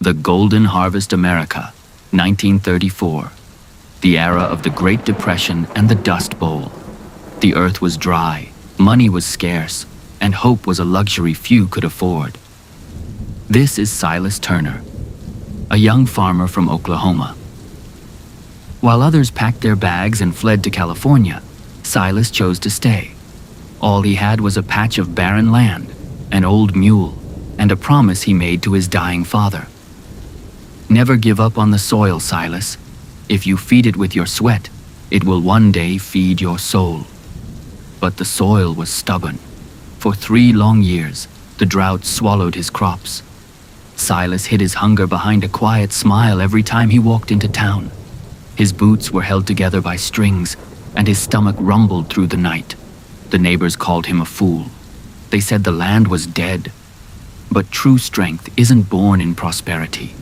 The Golden Harvest America, 1934. The era of the Great Depression and the Dust Bowl. The earth was dry, money was scarce, and hope was a luxury few could afford. This is Silas Turner, a young farmer from Oklahoma. While others packed their bags and fled to California, Silas chose to stay. All he had was a patch of barren land, an old mule, and a promise he made to his dying father. Never give up on the soil, Silas. If you feed it with your sweat, it will one day feed your soul. But the soil was stubborn. For 3 long years, the drought swallowed his crops. Silas hid his hunger behind a quiet smile every time he walked into town. His boots were held together by strings, and his stomach rumbled through the night. The neighbors called him a fool. They said the land was dead. But true strength isn't born in prosperity.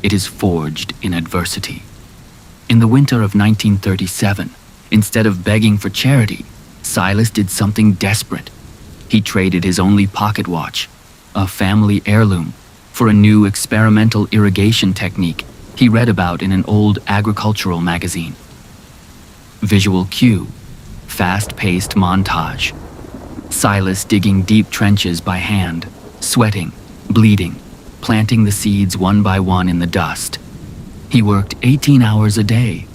It is forged in adversity. In the winter of 1937, instead of begging for charity, Silas did something desperate. He traded his only pocket watch, a family heirloom, for a new experimental irrigation technique he read about in an old agricultural magazine. Visual cue, fast-paced montage. Silas digging deep trenches by hand, sweating, bleeding, planting the seeds one by one in the dust. He worked 18 hours a day.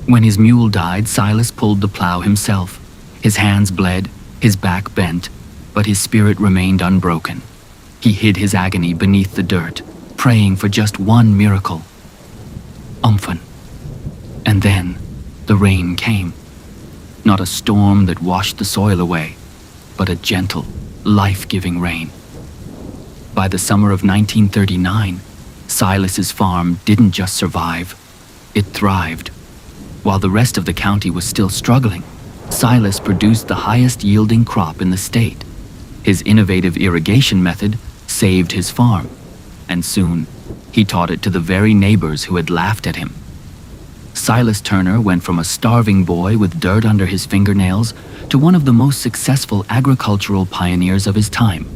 When his mule died, Silas pulled the plow himself. His hands bled, his back bent, but his spirit remained unbroken. He hid his agony beneath the dirt, praying for just one miracle. Umphan. And then the rain came. Not a storm that washed the soil away, but a gentle, life-giving rain. By the summer of 1939, Silas's farm didn't just survive, it thrived. While the rest of the county was still struggling, Silas produced the highest yielding crop in the state. His innovative irrigation method saved his farm, and soon he taught it to the very neighbors who had laughed at him. Silas Turner went from a starving boy with dirt under his fingernails to one of the most successful agricultural pioneers of his time.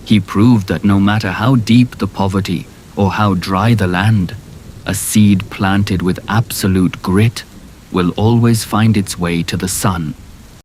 He proved that no matter how deep the poverty or how dry the land, a seed planted with absolute grit will always find its way to the sun.